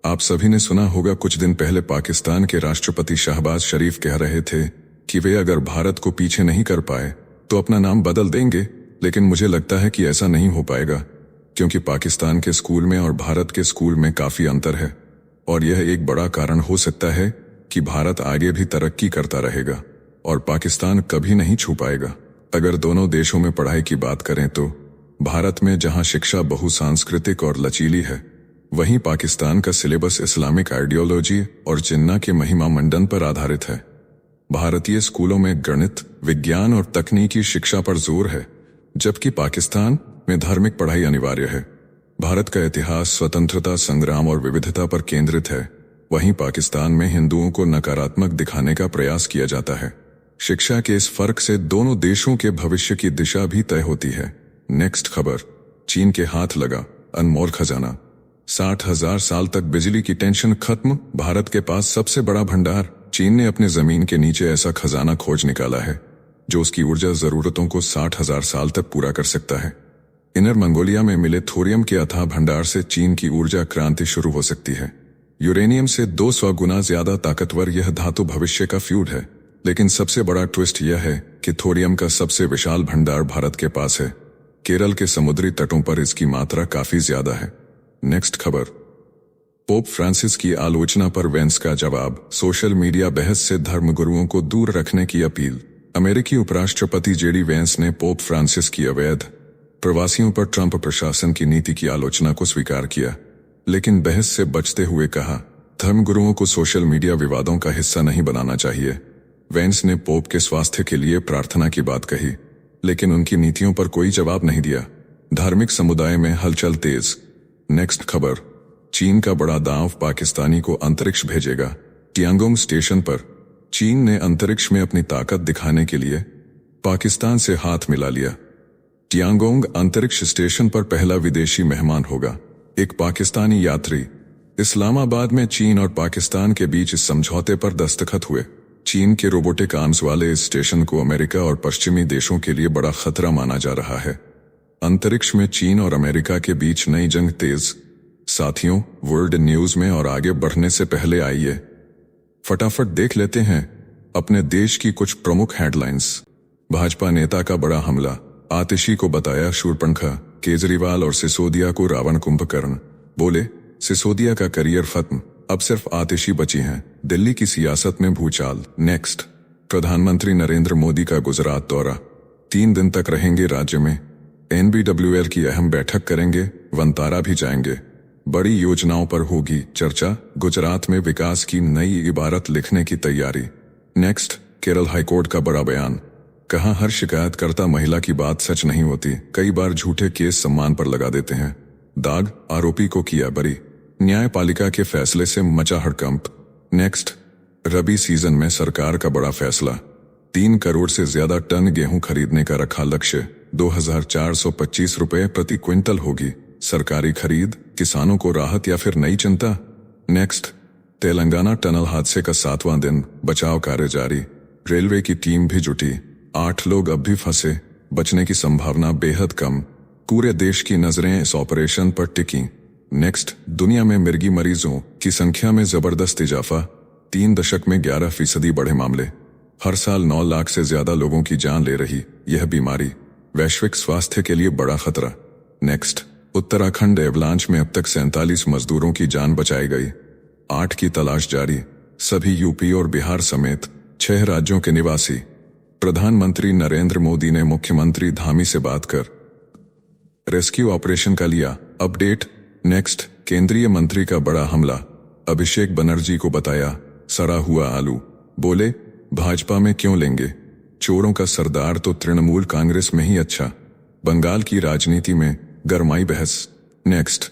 आप सभी ने सुना होगा कुछ दिन पहले पाकिस्तान के राष्ट्रपति शहबाज शरीफ कह रहे थे कि वे अगर भारत को पीछे नहीं कर पाए तो अपना नाम बदल देंगे, लेकिन मुझे लगता है कि ऐसा नहीं हो पाएगा, क्योंकि पाकिस्तान के स्कूल में और भारत के स्कूल में काफी अंतर है और यह एक बड़ा कारण हो सकता है कि भारत आगे भी तरक्की करता रहेगा और पाकिस्तान कभी नहीं छू पाएगा। अगर दोनों देशों में पढ़ाई की बात करें तो भारत में जहां शिक्षा बहुसांस्कृतिक और लचीली है, वहीं पाकिस्तान का सिलेबस इस्लामिक आइडियोलॉजी और जिन्ना के महिमा मंडन पर आधारित है। भारतीय स्कूलों में गणित, विज्ञान और तकनीकी शिक्षा पर जोर है, जबकि पाकिस्तान में धार्मिक पढ़ाई अनिवार्य है। भारत का इतिहास स्वतंत्रता संग्राम और विविधता पर केंद्रित है, वहीं पाकिस्तान में हिंदुओं को नकारात्मक दिखाने का प्रयास किया जाता है। शिक्षा के इस फर्क से दोनों देशों के भविष्य की दिशा भी तय होती है। नेक्स्ट खबर, चीन के हाथ लगा अनमोल खजाना। 60,000 साल तक बिजली की टेंशन खत्म, भारत के पास सबसे बड़ा भंडार। चीन ने अपने जमीन के नीचे ऐसा खजाना खोज निकाला है जो उसकी ऊर्जा जरूरतों को 60,000 साल तक पूरा कर सकता है। इनर मंगोलिया में मिले थोरियम के अथाह भंडार से चीन की ऊर्जा क्रांति शुरू हो सकती है। यूरेनियम से 200 गुना ज्यादा ताकतवर यह धातु भविष्य का फ्यूल है, लेकिन सबसे बड़ा ट्विस्ट यह है कि थोरियम का सबसे विशाल भंडार भारत के पास है। केरल के समुद्री तटों पर इसकी मात्रा काफी ज्यादा है। नेक्स्ट खबर, पोप फ्रांसिस की आलोचना पर वेंस का जवाब, सोशल मीडिया बहस से धर्मगुरुओं को दूर रखने की अपील। अमेरिकी उपराष्ट्रपति जेडी वेंस ने पोप फ्रांसिस की अवैध प्रवासियों पर ट्रंप प्रशासन की नीति की आलोचना को स्वीकार किया, लेकिन बहस से बचते हुए कहा, धर्मगुरुओं को सोशल मीडिया विवादों का हिस्सा नहीं बनाना चाहिए। वेंस ने पोप के स्वास्थ्य के लिए प्रार्थना की बात कही, लेकिन उनकी नीतियों पर कोई जवाब नहीं दिया। धार्मिक समुदाय में हलचल तेज। नेक्स्ट खबर, चीन का बड़ा दांव, पाकिस्तानी को अंतरिक्ष भेजेगा। टियांगोंग स्टेशन पर चीन ने अंतरिक्ष में अपनी ताकत दिखाने के लिए पाकिस्तान से हाथ मिला लिया। टियांगोंग अंतरिक्ष स्टेशन पर पहला विदेशी मेहमान होगा, एक पाकिस्तानी यात्री। इस्लामाबाद में चीन और पाकिस्तान के बीच इस समझौते पर दस्तखत हुए। चीन के रोबोटिक आर्म्स वाले इस स्टेशन को अमेरिका और पश्चिमी देशों के लिए बड़ा खतरा माना जा रहा है। अंतरिक्ष में चीन और अमेरिका के बीच नई जंग तेज। साथियों, वर्ल्ड न्यूज में और आगे बढ़ने से पहले आइए फटाफट देख लेते हैं अपने देश की कुछ प्रमुख हेडलाइंस। भाजपा नेता का बड़ा हमला, आतिशी को बताया शूरपणखा। केजरीवाल और सिसोदिया को रावण कुंभकर्ण, बोले सिसोदिया का करियर खत्म, अब सिर्फ आतिशी बची हैं। दिल्ली की सियासत में भूचाल। नेक्स्ट, प्रधानमंत्री नरेंद्र मोदी का गुजरात दौरा, 3 दिन तक रहेंगे राज्य में। NBWL की अहम बैठक करेंगे, वनतारा भी जाएंगे। बड़ी योजनाओं पर होगी चर्चा, गुजरात में विकास की नई इबारत लिखने की तैयारी। नेक्स्ट, केरल हाईकोर्ट का बड़ा बयान, कहा हर शिकायतकर्ता महिला की बात सच नहीं होती, कई बार झूठे केस सम्मान पर लगा देते हैं। दाग, आरोपी को किया बरी, न्यायपालिका के फैसले से मचा हड़कंप। नेक्स्ट, रबी सीजन में सरकार का बड़ा फैसला, 3 करोड़ से ज्यादा टन गेहूं खरीदने का रखा लक्ष्य, 2,425 रुपए प्रति क्विंटल होगी सरकारी खरीद। किसानों को राहत या फिर नई चिंता। नेक्स्ट, तेलंगाना टनल हादसे का 7वां दिन, बचाव कार्य जारी, रेलवे की टीम भी जुटी, 8 लोग अब भी फंसे, बचने की संभावना बेहद कम। पूरे देश की नजरें इस ऑपरेशन पर टिकी। नेक्स्ट, दुनिया में मिर्गी मरीजों की संख्या में जबरदस्त इजाफा, 3 दशक में 11% बढ़े मामले। हर साल 9 लाख से ज्यादा लोगों की जान ले रही यह बीमारी, वैश्विक स्वास्थ्य के लिए बड़ा खतरा। नेक्स्ट, उत्तराखंड एवलांच में अब तक 47 मजदूरों की जान बचाई गई। 8 की तलाश जारी, सभी यूपी और बिहार समेत 6 राज्यों के निवासी। प्रधानमंत्री नरेंद्र मोदी ने मुख्यमंत्री धामी से बात कर रेस्क्यू ऑपरेशन का लिया अपडेट। नेक्स्ट, केंद्रीय मंत्री का बड़ा हमला, अभिषेक बनर्जी को बताया सड़ा हुआ आलू, बोले भाजपा में क्यों लेंगे, चोरों का सरदार तो तृणमूल कांग्रेस में ही अच्छा। बंगाल की राजनीति में गरमाई बहस। नेक्स्ट,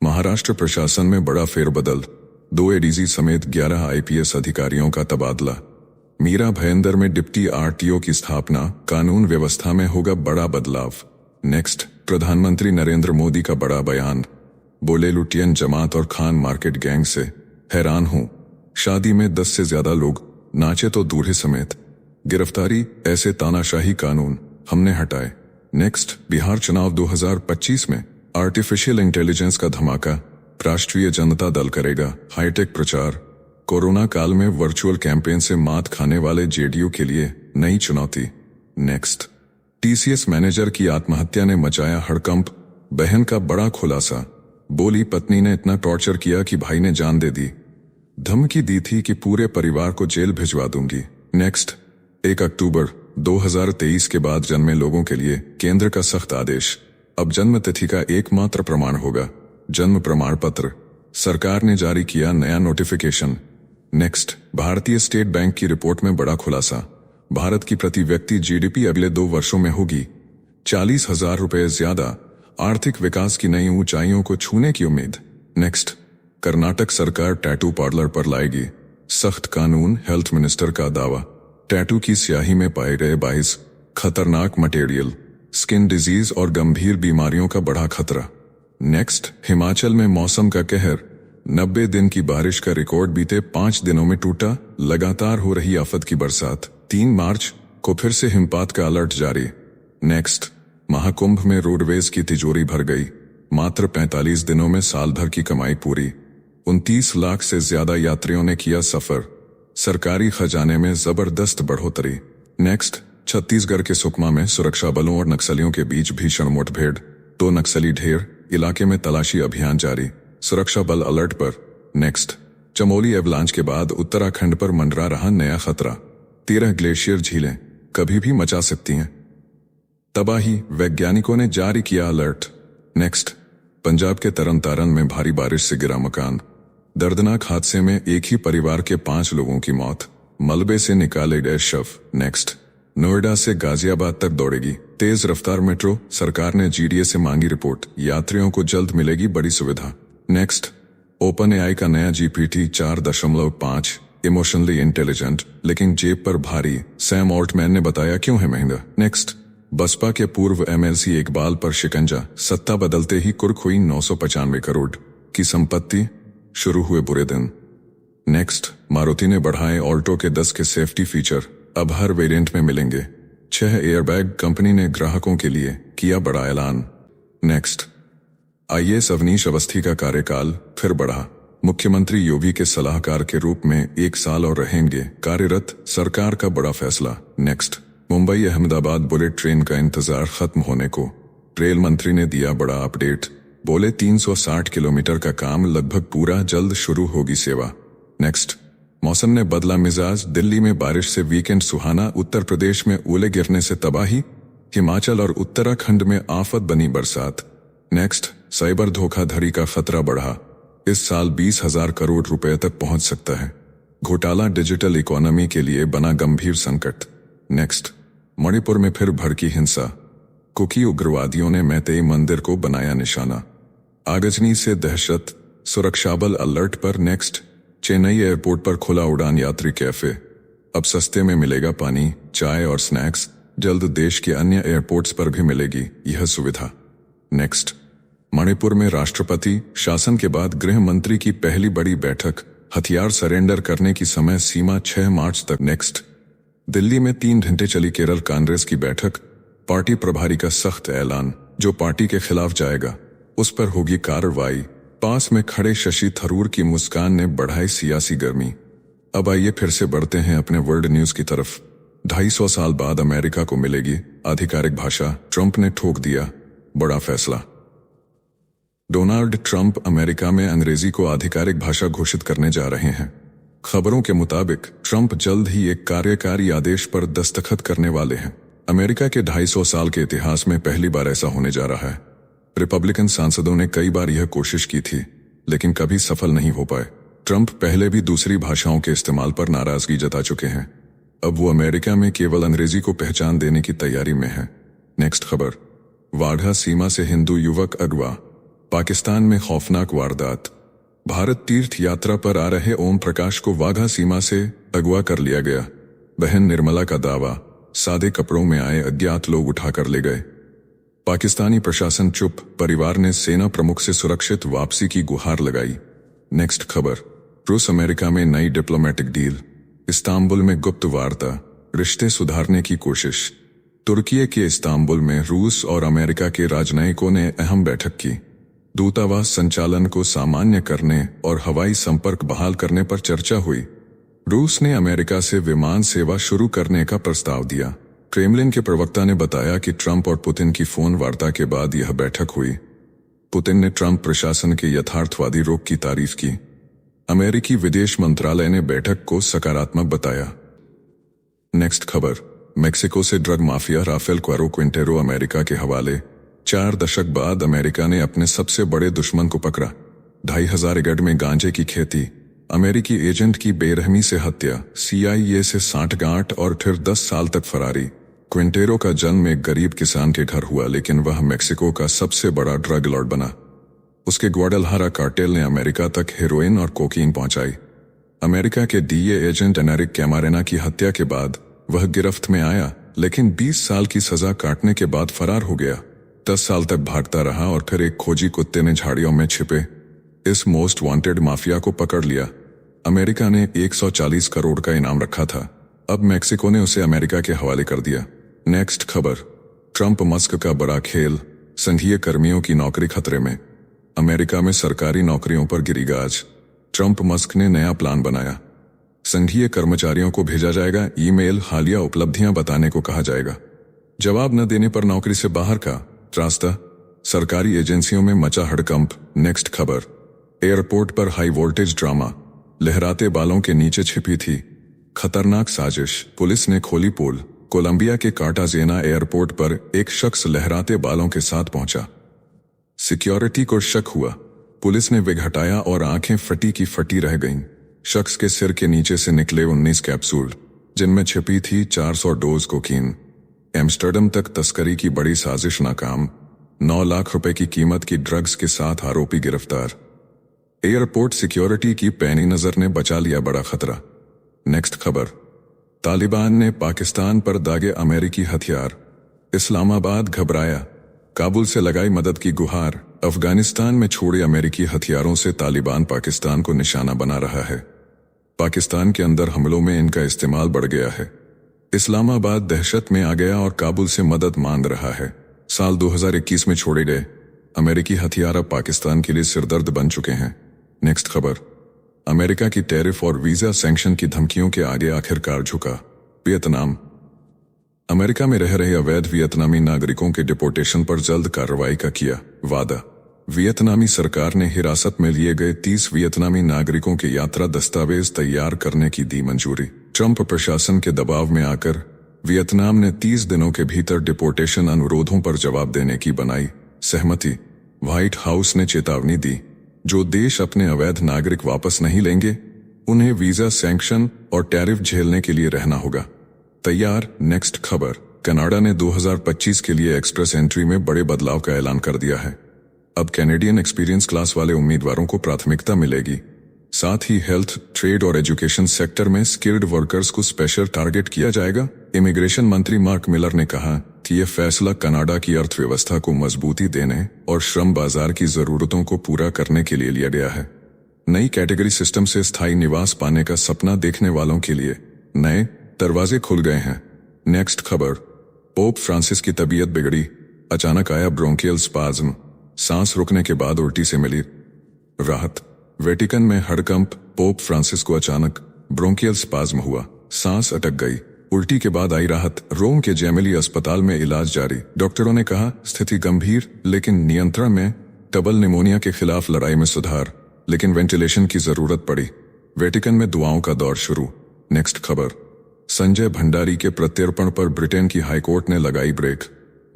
महाराष्ट्र प्रशासन में बड़ा फेरबदल, 2 एडीजी समेत 11 आईपीएस अधिकारियों का तबादला। मीरा भयंदर में डिप्टी आरटीओ की स्थापना, कानून व्यवस्था में होगा बड़ा बदलाव। नेक्स्ट, प्रधानमंत्री नरेंद्र मोदी का बड़ा बयान, बोले लुटियन जमात और खान मार्केट गैंग से हैरान हूं, शादी में 10 से ज्यादा लोग नाचे तो दूल्हे समेत गिरफ्तारी, ऐसे तानाशाही कानून हमने हटाए। नेक्स्ट, बिहार चुनाव 2025 में आर्टिफिशियल इंटेलिजेंस का धमाका, राष्ट्रीय जनता दल करेगा हाईटेक प्रचार। कोरोना काल में वर्चुअल कैंपेन से मात खाने वाले जेडीयू के लिए नई चुनौती। नेक्स्ट, टीसीएस मैनेजर की आत्महत्या ने मचाया हड़कंप, बहन का बड़ा खुलासा, बोली पत्नी ने इतना टॉर्चर किया कि भाई ने जान दे दी, धमकी दी थी कि पूरे परिवार को जेल भिजवा दूंगी। नेक्स्ट, 1 अक्टूबर 2023 के बाद जन्मे लोगों के लिए केंद्र का सख्त आदेश, अब जन्म तिथि का एकमात्र प्रमाण होगा जन्म प्रमाण पत्र, सरकार ने जारी किया नया नोटिफिकेशन। नेक्स्ट, भारतीय स्टेट बैंक की रिपोर्ट में बड़ा खुलासा, भारत की प्रति व्यक्ति जीडीपी अगले 2 वर्षों में होगी 40,000 रुपए ज्यादा, आर्थिक विकास की नई ऊंचाइयों को छूने की उम्मीद। नेक्स्ट, कर्नाटक सरकार टैटू पार्लर पर लाएगी सख्त कानून, हेल्थ मिनिस्टर का दावा, टैटू की स्याही में पाए गए 22 खतरनाक मटेरियल, स्किन डिजीज और गंभीर बीमारियों का बड़ा खतरा। नेक्स्ट, हिमाचल में मौसम का कहर, 90 दिन की बारिश का रिकॉर्ड बीते 5 दिनों में टूटा, लगातार हो रही आफत की बरसात, 3 मार्च को फिर से हिमपात का अलर्ट जारी। नेक्स्ट, महाकुंभ में रोडवेज की तिजोरी भर गई, मात्र 45 दिनों में साल भर की कमाई पूरी, 29 लाख से ज्यादा यात्रियों ने किया सफर, सरकारी खजाने में जबरदस्त बढ़ोतरी। नेक्स्ट, छत्तीसगढ़ के सुकमा में सुरक्षा बलों और नक्सलियों के बीच भीषण मुठभेड़, 2 नक्सली ढेर, इलाके में तलाशी अभियान जारी, सुरक्षा बल अलर्ट पर। नेक्स्ट, चमोली एवलांच के बाद उत्तराखंड पर मंडरा रहा नया खतरा, 13 ग्लेशियर झीलें कभी भी मचा सकती हैं तबाही, वैज्ञानिकों ने जारी किया अलर्ट। नेक्स्ट, पंजाब के तरन तारन में भारी बारिश से गिरा मकान, दर्दनाक हादसे में एक ही परिवार के 5 लोगों की मौत, मलबे से निकाले गए शव। नेक्स्ट, नोएडा से गाजियाबाद तक दौड़ेगी तेज रफ्तार मेट्रो, सरकार ने जीडीए से मांगी रिपोर्ट, यात्रियों को जल्द मिलेगी बड़ी सुविधा। नेक्स्ट, ओपन एआई का नया जीपीटी 4.5 इमोशनली इंटेलिजेंट लेकिन जेब पर भारी, सैम ऑल्टमैन ने बताया क्यों है महंगा। नेक्स्ट, बसपा के पूर्व एमएलसी इकबाल पर शिकंजा, सत्ता बदलते ही कुर्क हुई 995 करोड़ की संपत्ति, शुरू हुए बुरे दिन। नेक्स्ट, मारुति ने बढ़ाए ऑल्टो के 10 के सेफ्टी फीचर, अब हर वेरिएंट में मिलेंगे 6 एयरबैग, कंपनी ने ग्राहकों के लिए किया बड़ा ऐलान। नेक्स्ट, आईएएस अवनीश अवस्थी का कार्यकाल फिर बढ़ा, मुख्यमंत्री योगी के सलाहकार के रूप में 1 साल और रहेंगे कार्यरत, सरकार का बड़ा फैसला। Next, Mumbai Ahmedabad bullet train का इंतजार खत्म होने को रेल मंत्री ने दिया बड़ा अपडेट, बोले 360 किलोमीटर का काम लगभग पूरा, जल्द शुरू होगी सेवा। नेक्स्ट, मौसम ने बदला मिजाज, दिल्ली में बारिश से वीकेंड सुहाना, उत्तर प्रदेश में ओले गिरने से तबाही, हिमाचल और उत्तराखंड में आफत बनी बरसात। नेक्स्ट, साइबर धोखाधड़ी का खतरा बढ़ा, इस साल 20,000 करोड़ रुपए तक पहुंच सकता है, घोटाला डिजिटल इकोनॉमी के लिए बना गंभीर संकट। नेक्स्ट, मणिपुर में फिर भड़की हिंसा, कुकी उग्रवादियों ने मैतेई मंदिर को बनाया निशाना, आगजनी से दहशत, सुरक्षा बल अलर्ट पर। नेक्स्ट, चेन्नई एयरपोर्ट पर खुला उड़ान यात्री कैफे, अब सस्ते में मिलेगा पानी, चाय और स्नैक्स, जल्द देश के अन्य एयरपोर्ट्स पर भी मिलेगी यह सुविधा। नेक्स्ट, मणिपुर में राष्ट्रपति शासन के बाद गृह मंत्री की पहली बड़ी बैठक, हथियार सरेंडर करने की समय सीमा 6 मार्च तक। नेक्स्ट, दिल्ली में 3 घंटे चली केरल कांग्रेस की बैठक, पार्टी प्रभारी का सख्त ऐलान, जो पार्टी के खिलाफ जाएगा उस पर होगी कार्रवाई। पास में खड़े शशि थरूर की मुस्कान ने बढ़ाई सियासी गर्मी। अब आइए फिर से बढ़ते हैं अपने वर्ल्ड न्यूज की तरफ। 250 साल बाद अमेरिका को मिलेगी आधिकारिक भाषा, ट्रंप ने ठोक दिया बड़ा फैसला। डोनाल्ड ट्रंप अमेरिका में अंग्रेजी को आधिकारिक भाषा घोषित करने जा रहे हैं। खबरों के मुताबिक ट्रंप जल्द ही एक कार्यकारी आदेश पर दस्तखत करने वाले हैं। अमेरिका के 250 साल के इतिहास में पहली बार ऐसा होने जा रहा है। रिपब्लिकन सांसदों ने कई बार यह कोशिश की थी, लेकिन कभी सफल नहीं हो पाए। ट्रंप पहले भी दूसरी भाषाओं के इस्तेमाल पर नाराजगी जता चुके हैं। अब वो अमेरिका में केवल अंग्रेजी को पहचान देने की तैयारी में है। नेक्स्ट खबर, वाघा सीमा से हिंदू युवक अगवा, पाकिस्तान में खौफनाक वारदात। भारत तीर्थ यात्रा पर आ रहे ओम प्रकाश को वाघा सीमा से अगवा कर लिया गया। बहन निर्मला का दावा, सादे कपड़ों में आए अज्ञात लोग उठाकर ले गए। पाकिस्तानी प्रशासन चुप, परिवार ने सेना प्रमुख से सुरक्षित वापसी की गुहार लगाई। नेक्स्ट खबर, रूस अमेरिका में नई डिप्लोमेटिक डील, इस्तांबुल में गुप्त वार्ता, रिश्ते सुधारने की कोशिश। तुर्की के इस्तांबुल में रूस और अमेरिका के राजनयिकों ने अहम बैठक की। दूतावास संचालन को सामान्य करने और हवाई संपर्क बहाल करने पर चर्चा हुई। रूस ने अमेरिका से विमान सेवा शुरू करने का प्रस्ताव दिया। क्रेमलिन के प्रवक्ता ने बताया कि ट्रंप और पुतिन की फोन वार्ता के बाद यह बैठक हुई। पुतिन ने ट्रंप प्रशासन के यथार्थवादी रुख की तारीफ की। अमेरिकी विदेश मंत्रालय ने बैठक को सकारात्मक बताया। नेक्स्ट खबर, मेक्सिको से drug mafia Rafael Quintero America के हवाले। 4 दशक बाद अमेरिका ने अपने सबसे बड़े दुश्मन को पकड़ा। 2500 एकड़ में गांजे की खेती, अमेरिकी एजेंट की बेरहमी से हत्या, CIA से सांठगांठ और फिर 10 साल तक फरारी। क्विंटेरो का जन्म एक गरीब किसान के घर हुआ, लेकिन वह मेक्सिको का सबसे बड़ा ड्रग लॉर्ड बना। उसके ग्वाडलहारा कार्टेल ने अमेरिका तक हेरोइन और कोकीन पहुंचाई। अमेरिका के DEA एजेंट एनेरिक कैमारेना की हत्या के बाद वह गिरफ्त में आया, लेकिन 20 साल की सजा काटने के बाद फरार हो गया। 10 साल तक भागता रहा और फिर एक खोजी कुत्ते ने झाड़ियों में छिपे इस मोस्ट वांटेड माफिया को पकड़ लिया। अमेरिका ने 140 करोड़ का इनाम रखा था। अब मेक्सिको ने उसे अमेरिका के हवाले कर दिया। नेक्स्ट खबर, ट्रंप मस्क का बड़ा खेल, संघीय कर्मियों की नौकरी खतरे में। अमेरिका में सरकारी नौकरियों पर गिरी गाज। ट्रंप मस्क ने नया प्लान बनाया। संघीय कर्मचारियों को भेजा जाएगा ईमेल, हालिया उपलब्धियां बताने को कहा जाएगा। जवाब न देने पर नौकरी से बाहर का रास्ता। सरकारी एजेंसियों में मचा हड़कंप। नेक्स्ट खबर, एयरपोर्ट पर हाई वोल्टेज ड्रामा, लहराते बालों के नीचे छिपी थी खतरनाक साजिश। पुलिस ने खोली पोल। कोलंबिया के कार्टाजेना एयरपोर्ट पर एक शख्स लहराते बालों के साथ पहुंचा। सिक्योरिटी को शक हुआ। पुलिस ने विग हटाया और आंखें फटी की फटी रह गईं। शख्स के सिर के नीचे से निकले 19 कैप्सूल, जिनमें छिपी थी 400 डोज कोकीन। एम्स्टर्डम तक तस्करी की बड़ी साजिश नाकाम। 9 लाख रुपए की कीमत की ड्रग्स के साथ आरोपी गिरफ्तार। एयरपोर्ट सिक्योरिटी की पैनी नजर ने बचा लिया बड़ा खतरा। नेक्स्ट खबर, तालिबान ने पाकिस्तान पर दागे अमेरिकी हथियार। इस्लामाबाद घबराया, काबुल से लगाई मदद की गुहार। अफगानिस्तान में छोड़े अमेरिकी हथियारों से तालिबान पाकिस्तान को निशाना बना रहा है। पाकिस्तान के अंदर हमलों में इनका इस्तेमाल बढ़ गया है। इस्लामाबाद दहशत में आ गया और काबुल से मदद मांग रहा है। साल 2021 में छोड़े गए अमेरिकी हथियार अब पाकिस्तान के लिए सिरदर्द बन चुके हैं। नेक्स्ट खबर, अमेरिका की टैरिफ और वीजा सैंक्शन की धमकियों के आगे आखिरकार झुका वियतनाम। अमेरिका में रह रहे अवैध वियतनामी नागरिकों के डिपोर्टेशन पर जल्द कार्रवाई का किया वादा। वियतनामी सरकार ने हिरासत में लिए गए 30 वियतनामी नागरिकों के यात्रा दस्तावेज तैयार करने की दी मंजूरी। ट्रंप प्रशासन के दबाव में आकर वियतनाम ने 30 दिनों के भीतर डिपोर्टेशन अनुरोधों पर जवाब देने की बनाई सहमति। व्हाइट हाउस ने चेतावनी दी, जो देश अपने अवैध नागरिक वापस नहीं लेंगे उन्हें वीजा सैंक्शन और टैरिफ झेलने के लिए रहना होगा तैयार। नेक्स्ट खबर, कनाडा ने 2025 के लिए एक्सप्रेस एंट्री में बड़े बदलाव का ऐलान कर दिया है। अब कैनेडियन एक्सपीरियंस क्लास वाले उम्मीदवारों को प्राथमिकता मिलेगी। साथ ही हेल्थ, ट्रेड और एजुकेशन सेक्टर में स्किल्ड वर्कर्स को स्पेशल टारगेट किया जाएगा। इमिग्रेशन मंत्री मार्क मिलर ने कहा कि यह फैसला कनाडा की अर्थव्यवस्था को मजबूती देने और श्रम बाजार की जरूरतों को पूरा करने के लिए लिया गया है। नई कैटेगरी सिस्टम से स्थायी निवास पाने का सपना देखने वालों के लिए नए दरवाजे खुल गए हैं। नेक्स्ट खबर, पोप फ्रांसिस की तबीयत बिगड़ी, अचानक आया ब्रोंकियल स्पाज्म, सांस रुकने के बाद उल्टी से मिली राहत। वेटिकन में हड़कंप, पोप फ्रांसिस को अचानक ब्रोंकियल स्पाज्म हुआ, सांस अटक गई, उल्टी के बाद आई राहत। रोम के जेमिली अस्पताल में इलाज जारी। डॉक्टरों ने कहा स्थिति गंभीर लेकिन नियंत्रण में। डबल निमोनिया के खिलाफ लड़ाई में सुधार, लेकिन वेंटिलेशन की जरूरत पड़ी। वेटिकन में दुआओं का दौर शुरू। नेक्स्ट खबर, संजय भंडारी के प्रत्यर्पण पर ब्रिटेन की हाईकोर्ट ने लगाई ब्रेक।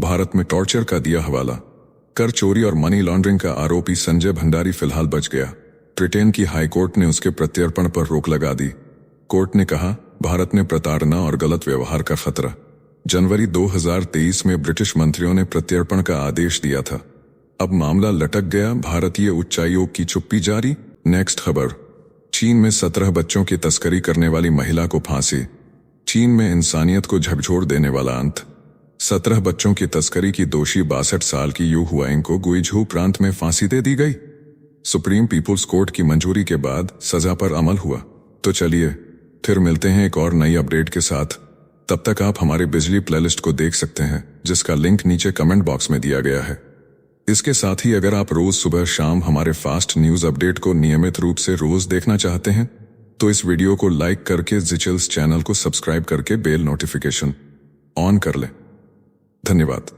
भारत में टॉर्चर का दिया हवाला। कर चोरी और मनी लॉन्ड्रिंग का आरोपी संजय भंडारी फिलहाल बच गया। ब्रिटेन की हाईकोर्ट ने उसके प्रत्यर्पण पर रोक लगा दी। कोर्ट ने कहा, भारत ने प्रताड़ना और गलत व्यवहार का खतरा। जनवरी 2023 में ब्रिटिश मंत्रियों ने प्रत्यर्पण का आदेश दिया था। अब मामला लटक गया, भारतीय उच्चायोग की चुप्पी जारी। नेक्स्ट खबर, चीन में 17 बच्चों की तस्करी करने वाली महिला को फांसी। चीन में इंसानियत को झकझोर देने वाला अंत। 17 बच्चों की तस्करी की दोषी 62 साल की यू हुआंग को गुइझू प्रांत में फांसी दे दी गई। सुप्रीम पीपुल्स कोर्ट की मंजूरी के बाद सजा पर अमल हुआ। तो चलिए फिर मिलते हैं एक और नई अपडेट के साथ। तब तक आप हमारे बिजली प्लेलिस्ट को देख सकते हैं, जिसका लिंक नीचे कमेंट बॉक्स में दिया गया है। इसके साथ ही अगर आप रोज सुबह शाम हमारे फास्ट न्यूज अपडेट को नियमित रूप से रोज देखना चाहते हैं तो इस वीडियो को लाइक करके जिचल्स चैनल को सब्सक्राइब करके बेल नोटिफिकेशन ऑन कर लें। धन्यवाद।